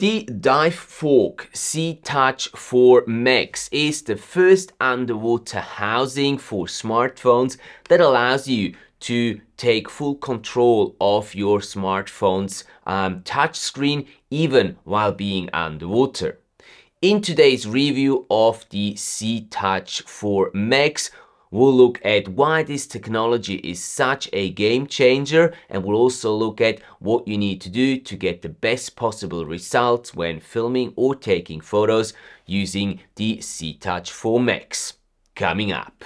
The DIVEVOLK SeaTouch 4 Max is the first underwater housing for smartphones that allows you to take full control of your smartphone's touchscreen even while being underwater. In today's review of the SeaTouch 4 Max, we'll look at why this technology is such a game changer, and we'll also look at what you need to do to get the best possible results when filming or taking photos using the SeaTouch 4 Max. Coming up.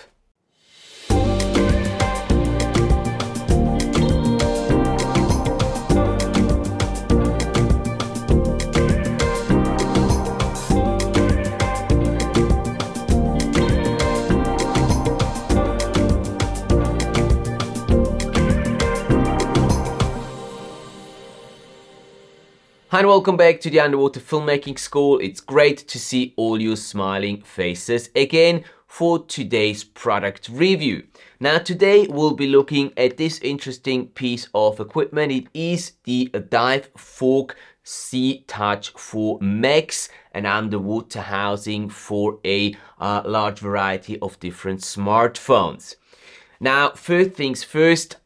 Hi and welcome back to the Underwater Filmmaking School. It's great to see all your smiling faces again for today's product review. Now today we'll be looking at this interesting piece of equipment. It is the DIVEVOLK SeaTouch 4 Max, an underwater housing for a large variety of different smartphones. Now first things first,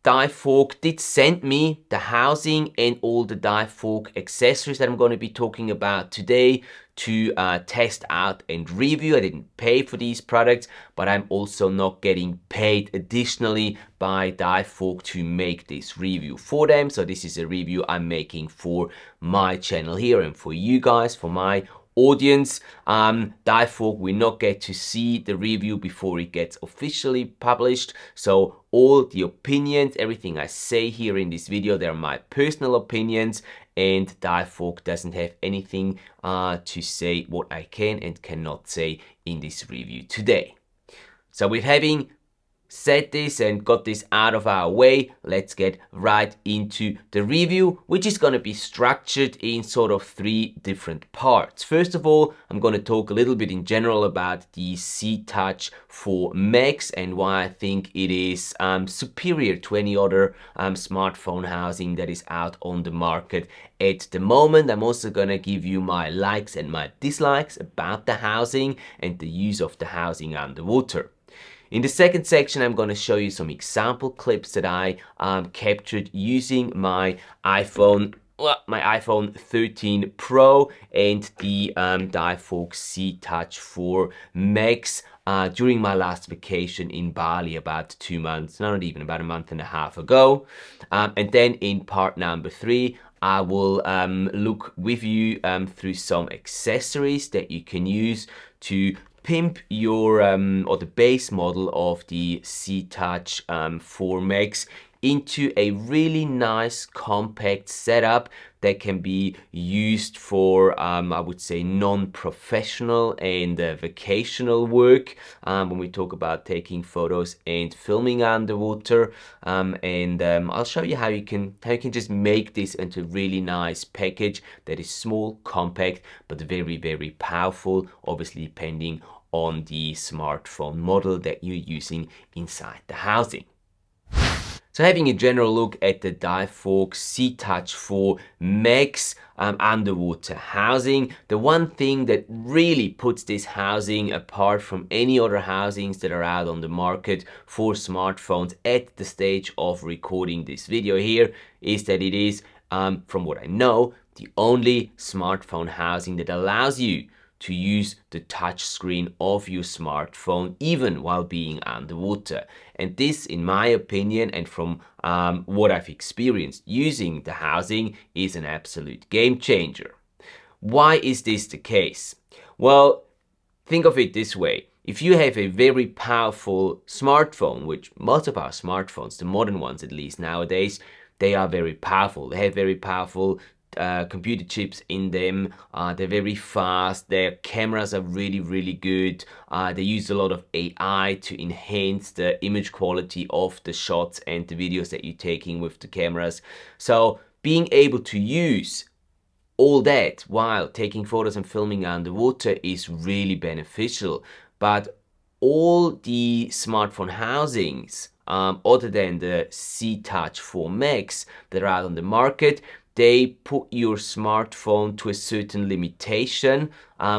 DIVEVOLK did send me the housing and all the DIVEVOLK accessories that I'm going to be talking about today to test out and review. I didn't pay for these products, but I'm also not getting paid additionally by DIVEVOLK to make this review for them. So this is a review I'm making for my channel here and for you guys, for my audience. DIVEVOLK will not get to see the review before it gets officially published, so all the opinions, everything I say here in this video, they're my personal opinions, and DIVEVOLK doesn't have anything to say what I can and cannot say in this review today. So with having said this and got this out of our way, let's get right into the review, which is going to be structured in sort of three different parts. First of all, I'm going to talk a little bit in general about the SeaTouch 4 Max and why I think it is superior to any other smartphone housing that is out on the market at the moment. I'm also going to give you my likes and my dislikes about the housing and the use of the housing underwater. In the second section, I'm going to show you some example clips that I captured using my iPhone 13 Pro and the DIVEVOLK SeaTouch 4 Max during my last vacation in Bali about 2 months, not even about a month and a half ago. And then in part number 3, I will look with you through some accessories that you can use to pimp your or the base model of the SeaTouch 4 Max into a really nice compact setup that can be used for I would say non-professional and vacational work when we talk about taking photos and filming underwater, and I'll show you how you can just make this into a really nice package that is small, compact, but very, very powerful, obviously depending on the smartphone model that you're using inside the housing. So having a general look at the DIVEVOLK SeaTouch 4 Max underwater housing, the one thing that really puts this housing apart from any other housings that are out on the market for smartphones at the stage of recording this video here is that it is, from what I know, the only smartphone housing that allows you to use the touch screen of your smartphone even while being underwater. And this, in my opinion, and from what I've experienced using the housing, is an absolute game changer. Why is this the case? Well, think of it this way. If you have a very powerful smartphone, which most of our smartphones, the modern ones at least nowadays, they are very powerful. They have very powerful computer chips in them. They're very fast. Their cameras are really, really good. They use a lot of AI to enhance the image quality of the shots and the videos that you're taking with the cameras. So being able to use all that while taking photos and filming underwater is really beneficial. But all the smartphone housings, other than the SeaTouch 4 Max that are out on the market, they put your smartphone to a certain limitation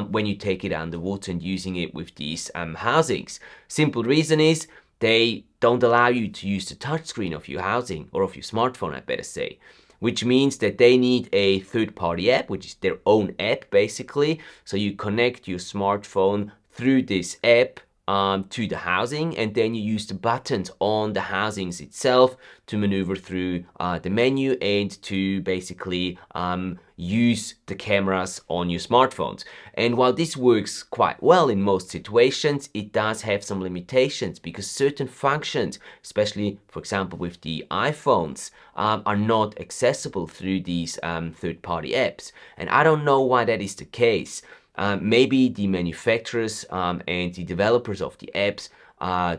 when you take it underwater and using it with these housings. Simple reason is they don't allow you to use the touchscreen of your housing, or of your smartphone, I better say, which means that they need a third-party app, which is their own app basically. So you connect your smartphone through this app to the housing, and then you use the buttons on the housings itself to maneuver through the menu and to basically use the cameras on your smartphones. And while this works quite well in most situations, it does have some limitations because certain functions, especially for example with the iPhones, are not accessible through these third-party apps. And I don't know why that is the case. Maybe the manufacturers and the developers of the apps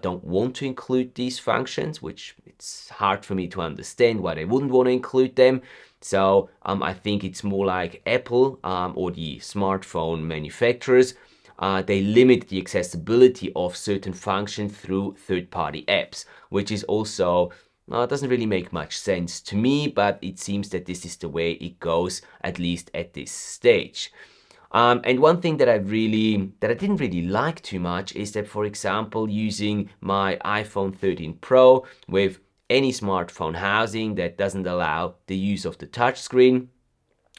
don't want to include these functions, which it's hard for me to understand why they wouldn't want to include them. So I think it's more like Apple or the smartphone manufacturers. They limit the accessibility of certain functions through third-party apps, which is also doesn't really make much sense to me, but it seems that this is the way it goes, at least at this stage. And one thing that I didn't really like too much is that, for example, using my iPhone 13 Pro with any smartphone housing that doesn't allow the use of the touchscreen,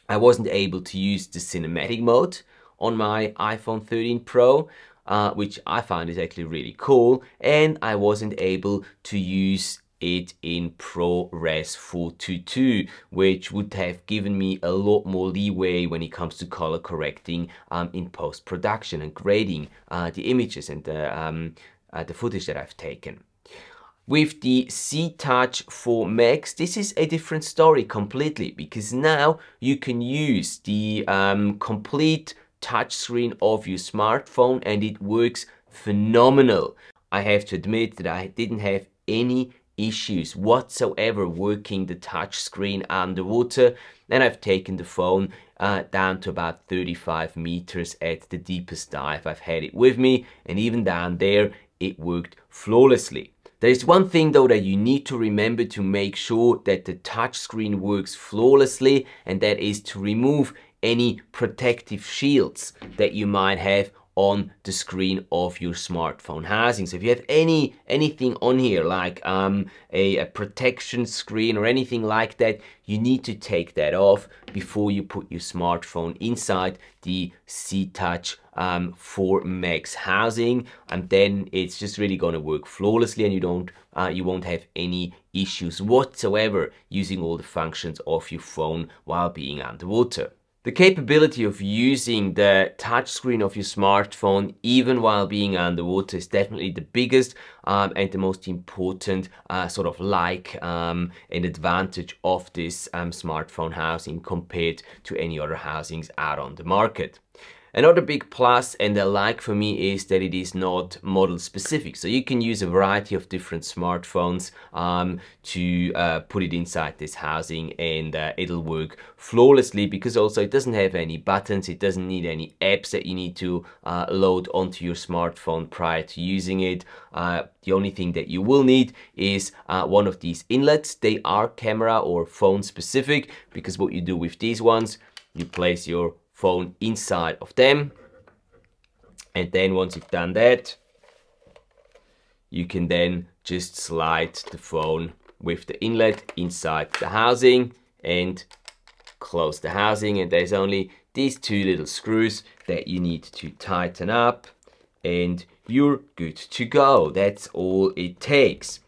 I wasn't able to use the cinematic mode on my iPhone 13 Pro, which I found is actually really cool, and I wasn't able to use it in ProRes 422, which would have given me a lot more leeway when it comes to color correcting in post-production and grading the images and the footage that I've taken. With the SeaTouch 4 Max, this is a different story completely, because now you can use the complete touchscreen of your smartphone and it works phenomenal. I have to admit that I didn't have any issues whatsoever working the touch screen underwater, and I've taken the phone down to about 35 meters at the deepest dive I've had it with me, and even down there it worked flawlessly. There is one thing though that you need to remember to make sure that the touch screen works flawlessly, and that is to remove any protective shields that you might have on the screen of your smartphone housing. So if you have anything on here like a protection screen or anything like that, you need to take that off before you put your smartphone inside the SeaTouch 4 Max housing, and then it's just really going to work flawlessly, and you won't have any issues whatsoever using all the functions of your phone while being underwater. The capability of using the touchscreen of your smartphone even while being underwater is definitely the biggest and the most important sort of an advantage of this smartphone housing compared to any other housings out on the market. Another big plus and a like for me is that it is not model specific. So you can use a variety of different smartphones to put it inside this housing, and it'll work flawlessly, because also it doesn't have any buttons, it doesn't need any apps that you need to load onto your smartphone prior to using it. The only thing that you will need is one of these inlets. They are camera or phone specific, because what you do with these ones, you place your phone inside of them, and then once you've done that, you can then just slide the phone with the inlet inside the housing and close the housing, and there's only these two little screws that you need to tighten up and you're good to go. That's all it takes.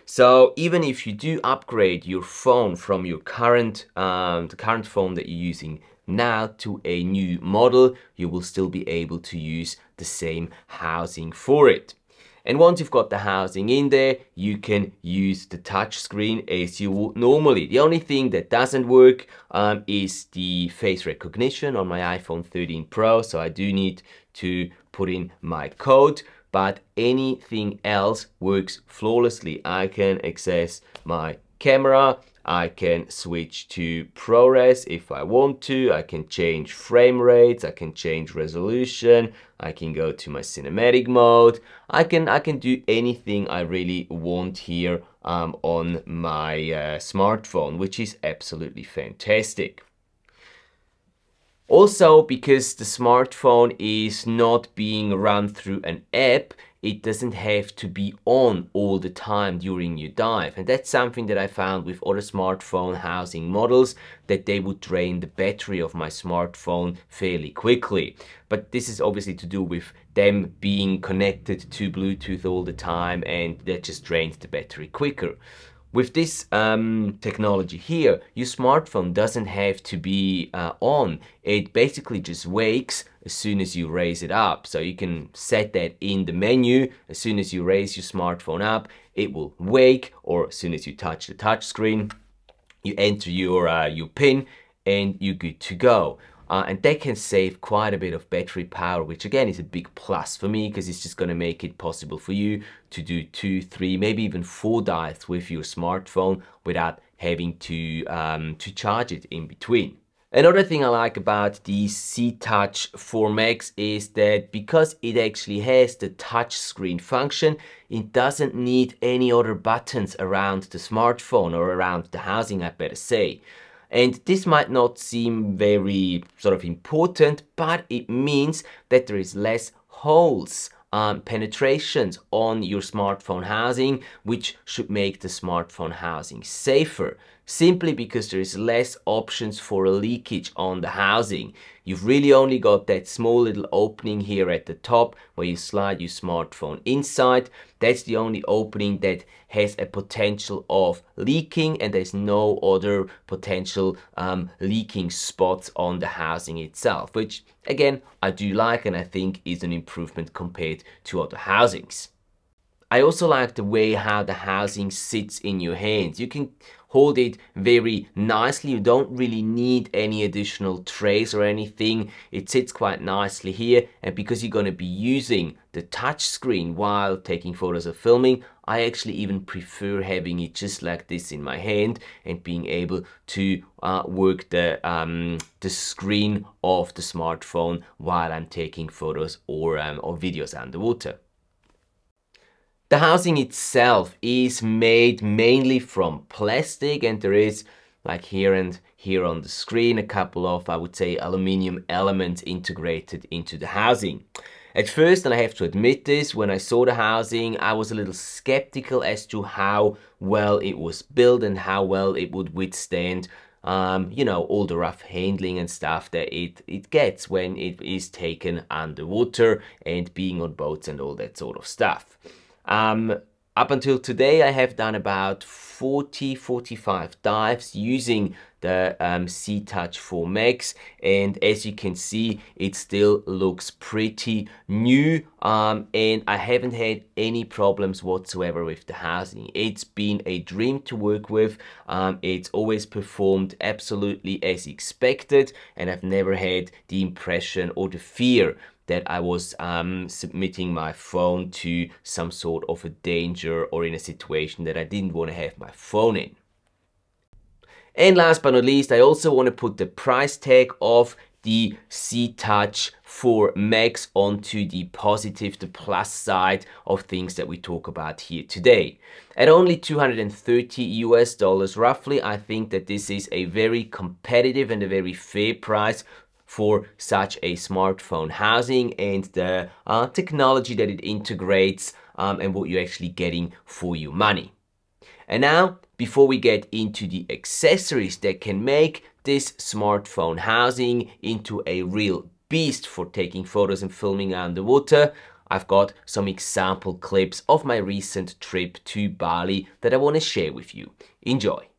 So even if you do upgrade your phone from your current the current phone that you're using now to a new model, you will still be able to use the same housing for it. And once you've got the housing in there, you can use the touch screen as you would normally. The only thing that doesn't work is the face recognition on my iPhone 13 Pro, so I do need to put in my code, but anything else works flawlessly. I can access my camera, I can switch to ProRes if I want to. I can change frame rates. I can change resolution. I can go to my cinematic mode. I can do anything I really want here on my smartphone, which is absolutely fantastic. Also, because the smartphone is not being run through an app, it doesn't have to be on all the time during your dive. And that's something that I found with other smartphone housing models, that they would drain the battery of my smartphone fairly quickly. But this is obviously to do with them being connected to Bluetooth all the time, and that just drains the battery quicker. With this technology here, your smartphone doesn't have to be on. It basically just wakes as soon as you raise it up. So you can set that in the menu. As soon as you raise your smartphone up, it will wake, or as soon as you touch the touch screen, you enter your PIN and you're good to go. And that can save quite a bit of battery power, which again is a big plus for me, because it's just going to make it possible for you to do 2, 3, maybe even 4 dives with your smartphone without having to charge it in between. Another thing I like about the SeaTouch 4 Max is that because it actually has the touch screen function, it doesn't need any other buttons around the smartphone, or around the housing, I better say. And this might not seem very sort of important, but it means that there is less holes, penetrations on your smartphone housing, which should make the smartphone housing safer. Simply because there is less options for a leakage on the housing. You've really only got that small little opening here at the top where you slide your smartphone inside. That's the only opening that has a potential of leaking, and there's no other potential leaking spots on the housing itself, which again I do like, and I think is an improvement compared to other housings. I also like the way how the housing sits in your hands. You can hold it very nicely. You don't really need any additional trays or anything. It sits quite nicely here, and because you're going to be using the touch screen while taking photos or filming, I actually even prefer having it just like this in my hand and being able to work the screen of the smartphone while I'm taking photos or videos underwater. The housing itself is made mainly from plastic, and there is, like here and here on the screen, a couple of, I would say, aluminium elements integrated into the housing. At first, and I have to admit this, when I saw the housing, I was a little skeptical as to how well it was built and how well it would withstand you know, all the rough handling and stuff that it gets when it is taken underwater and being on boats and all that sort of stuff. Up until today, I have done about 40-45 dives using the SeaTouch 4 Max, and as you can see, it still looks pretty new, and I haven't had any problems whatsoever with the housing. It's been a dream to work with. It's always performed absolutely as expected, and I've never had the impression or the fear that I was submitting my phone to some sort of a danger or in a situation that I didn't want to have my phone in. And last but not least, I also want to put the price tag of the SeaTouch 4 Max onto the positive, the plus side of things that we talk about here today. At only $230 roughly, I think that this is a very competitive and a very fair price for such a smartphone housing and the technology that it integrates and what you're actually getting for your money. And now, before we get into the accessories that can make this smartphone housing into a real beast for taking photos and filming underwater, I've got some example clips of my recent trip to Bali that I want to share with you. Enjoy!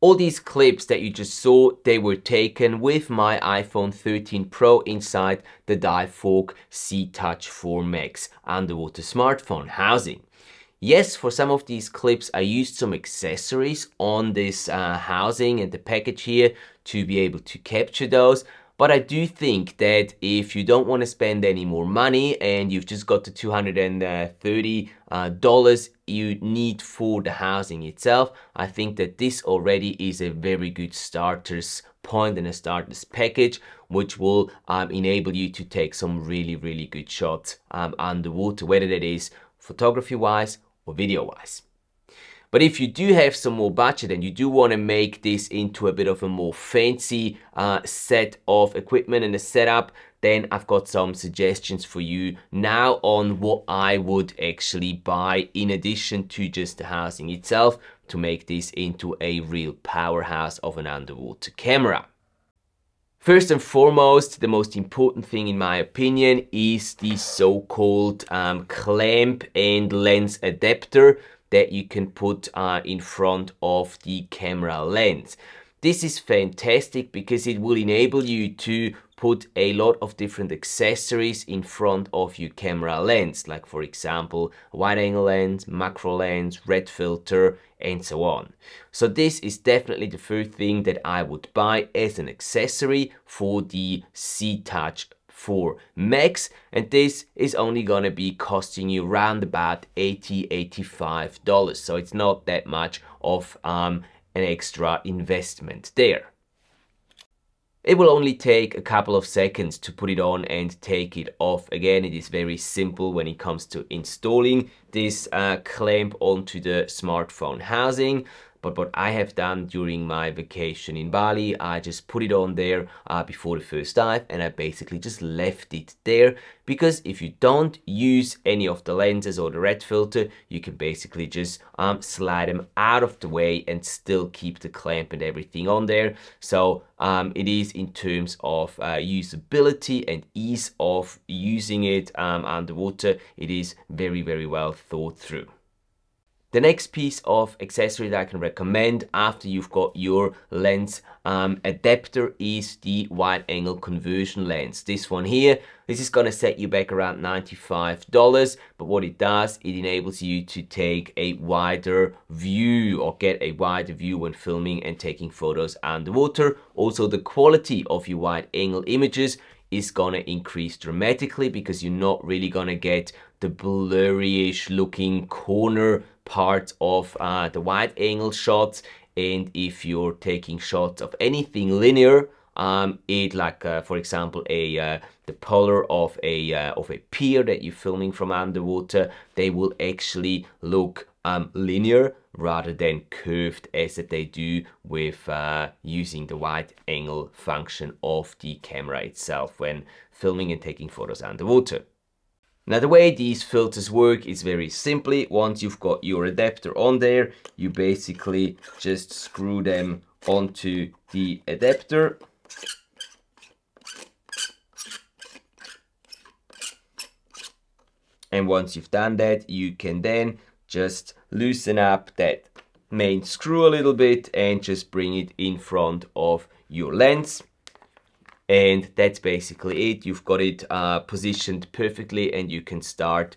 All these clips that you just saw, they were taken with my iPhone 13 Pro inside the DIVEVOLK SeaTouch 4 Max underwater smartphone housing. Yes, for some of these clips I used some accessories on this housing and the package here to be able to capture those. But I do think that if you don't want to spend any more money and you've just got the $230 you need for the housing itself, I think that this already is a very good starter's point and a starter's package, which will enable you to take some really good shots underwater, whether that is photography wise or video wise. But if you do have some more budget and you do want to make this into a bit of a more fancy set of equipment and a setup, then I've got some suggestions for you now on what I would actually buy in addition to just the housing itself to make this into a real powerhouse of an underwater camera. First and foremost, the most important thing in my opinion is the so-called clamp and lens adapter that you can put in front of the camera lens. This is fantastic because it will enable you to put a lot of different accessories in front of your camera lens, like for example, wide angle lens, macro lens, red filter, and so on. So this is definitely the first thing that I would buy as an accessory for the SeaTouch 4 Max, and this is only gonna be costing you around about $85, so it's not that much of an extra investment there. It will only take a couple of seconds to put it on and take it off. Again, it is very simple when it comes to installing this clamp onto the smartphone housing. But what I have done during my vacation in Bali, I just put it on there before the first dive, and I basically just left it there, because if you don't use any of the lenses or the red filter, you can basically just slide them out of the way and still keep the clamp and everything on there. So it is, in terms of usability and ease of using it underwater, it is very well thought through. The next piece of accessory that I can recommend after you've got your lens adapter is the wide angle conversion lens. This one here, this is going to set you back around $95, but what it does, it enables you to take a wider view or get a wider view when filming and taking photos underwater. Also, the quality of your wide angle images is gonna increase dramatically because you're not really gonna get the blurry-ish looking corner part of the wide angle shots. And if you're taking shots of anything linear, for example the polar of a pier that you're filming from underwater, they will actually look linear rather than curved as they do with using the wide angle function of the camera itself when filming and taking photos underwater. Now, the way these filters work is very simply, once you've got your adapter on there, you basically just screw them onto the adapter. And once you've done that, you can then just loosen up that main screw a little bit and just bring it in front of your lens. And that's basically it. You've got it positioned perfectly, and you can start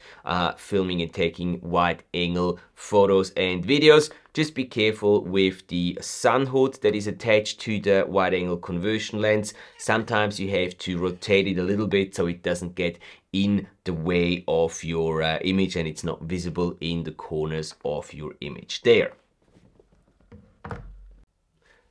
filming and taking wide angle photos and videos. Just be careful with the sun hood that is attached to the wide angle conversion lens. Sometimes you have to rotate it a little bit so it doesn't get in the way of your image and it's not visible in the corners of your image there.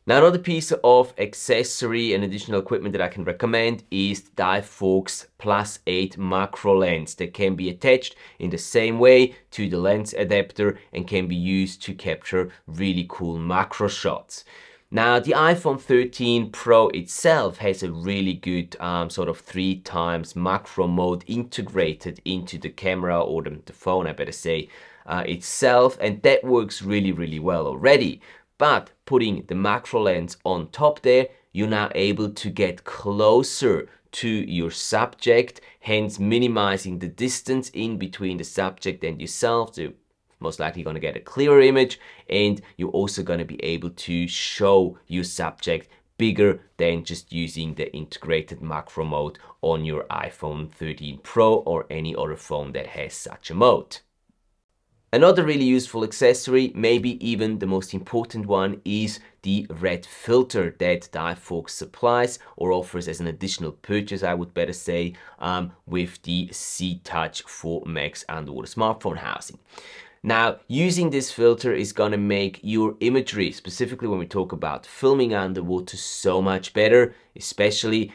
Now, another piece of accessory and additional equipment that I can recommend is DIVEVOLK's +8 macro lens that can be attached in the same way to the lens adapter and can be used to capture really cool macro shots. Now, the iPhone 13 Pro itself has a really good sort of 3x macro mode integrated into the camera, or the phone, I better say, itself, and that works really well already. But putting the macro lens on top there, you're now able to get closer to your subject, hence minimizing the distance in between the subject and yourself, so most likely going to get a clearer image, and you're also going to be able to show your subject bigger than just using the integrated macro mode on your iPhone 13 Pro or any other phone that has such a mode. Another really useful accessory, maybe even the most important one, is the red filter that DIVEVOLK supplies or offers as an additional purchase, I would better say, with the SeaTouch 4 Max underwater smartphone housing. Now, using this filter is going to make your imagery, specifically when we talk about filming underwater, so much better, especially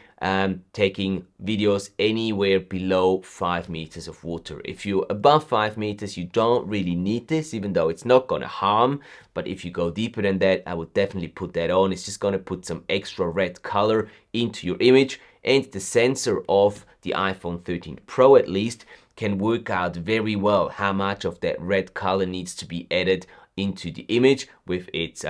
taking videos anywhere below 5 meters of water. If you're above 5 meters, you don't really need this, even though it's not going to harm. But if you go deeper than that, I would definitely put that on. It's just going to put some extra red color into your image, and the sensor of the iPhone 13 Pro at least can work out very well how much of that red color needs to be added into the image with its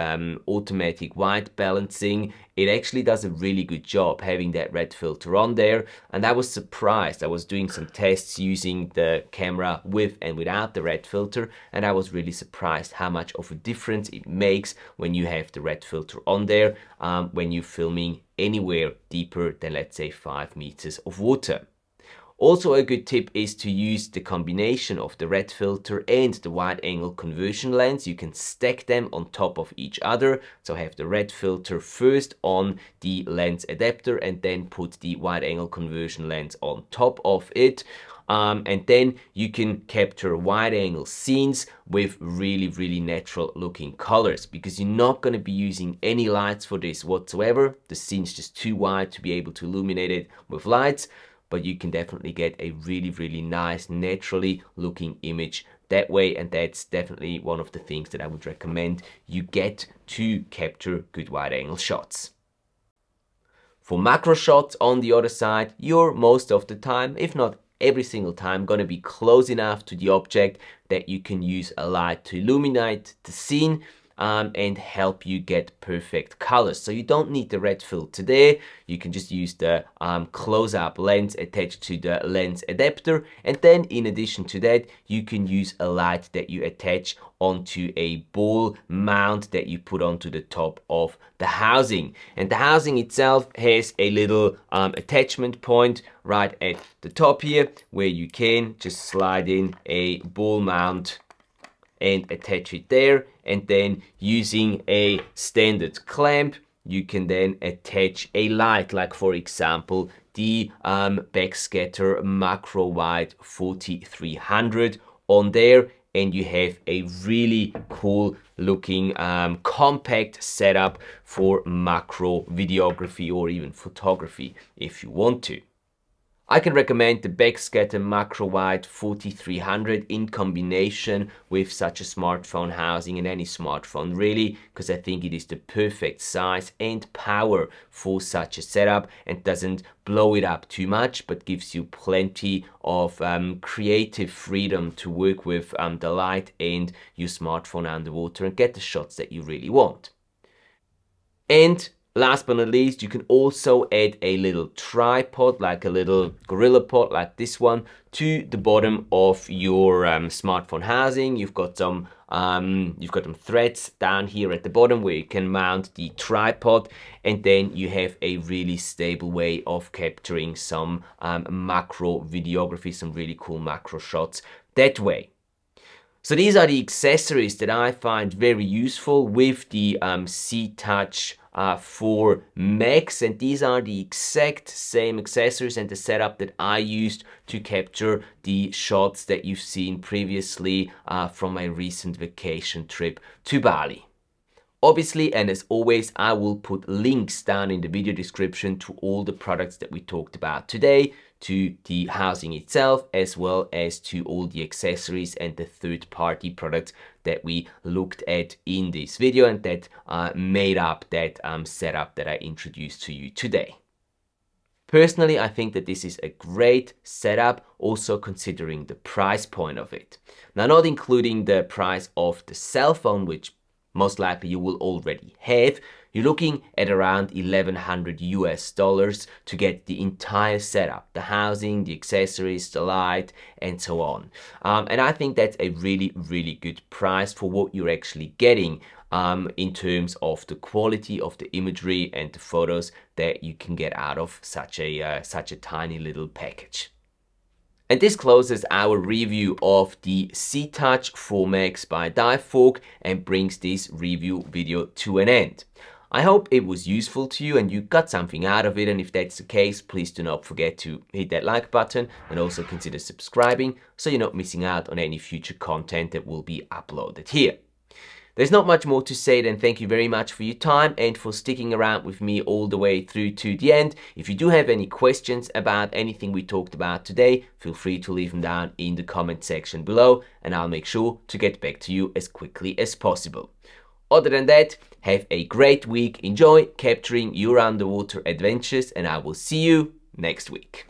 automatic white balancing. It actually does a really good job having that red filter on there, and I was surprised. I was doing some tests using the camera with and without the red filter, and I was really surprised how much of a difference it makes when you have the red filter on there when you're filming anywhere deeper than, let's say, 5 meters of water. Also, a good tip is to use the combination of the red filter and the wide angle conversion lens. You can stack them on top of each other. So have the red filter first on the lens adapter and then put the wide angle conversion lens on top of it. And then you can capture wide angle scenes with really natural looking colors, because you're not going to be using any lights for this whatsoever. The scene's just too wide to be able to illuminate it with lights. But you can definitely get a really nice, naturally looking image that way, and that's definitely one of the things that I would recommend you get to capture good wide angle shots. For macro shots, on the other side, you're most of the time, if not every single time, going to be close enough to the object that you can use a light to illuminate the scene and help you get perfect colors. So you don't need the red filter there. You can just use the close-up lens attached to the lens adapter, and then in addition to that, you can use a light that you attach onto a ball mount that you put onto the top of the housing. And the housing itself has a little attachment point right at the top here, where you can just slide in a ball mount and attach it there, and then using a standard clamp you can then attach a light, like for example the Backscatter macro wide 4300 on there, and you have a really cool looking compact setup for macro videography or even photography if you want to. I can recommend the Backscatter macro wide 4300 in combination with such a smartphone housing in any smartphone, really, because I think it is the perfect size and power for such a setup and doesn't blow it up too much, but gives you plenty of creative freedom to work with the light and your smartphone underwater and get the shots that you really want. And last but not least, you can also add a little tripod, like a little gorilla pod like this one, to the bottom of your smartphone housing. You've got some threads down here at the bottom where you can mount the tripod, and then you have a really stable way of capturing some macro videography, some really cool macro shots that way. So these are the accessories that I find very useful with the SeaTouch 4 Max, and these are the exact same accessories and the setup that I used to capture the shots that you've seen previously from my recent vacation trip to Bali. Obviously, and as always, I will put links down in the video description to all the products that we talked about today, to the housing itself, as well as to all the accessories and the third-party products that we looked at in this video and that made up that setup that I introduced to you today. Personally, I think that this is a great setup, also considering the price point of it. Now, not including the price of the cell phone, which most likely you will already have, You're looking at around $1,100 to get the entire setup, the housing, the accessories, the light, and so on. And I think that's a really, really good price for what you're actually getting in terms of the quality of the imagery and the photos that you can get out of such a tiny little package. And this closes our review of the SeaTouch 4 Max by DIVEVOLK and brings this review video to an end. I hope it was useful to you and you got something out of it, and if that's the case, please do not forget to hit that like button and also consider subscribing so you're not missing out on any future content that will be uploaded here. There's not much more to say than thank you very much for your time and for sticking around with me all the way through to the end. If you do have any questions about anything we talked about today, feel free to leave them down in the comment section below and I'll make sure to get back to you as quickly as possible. Other than that, have a great week, enjoy capturing your underwater adventures, and I will see you next week.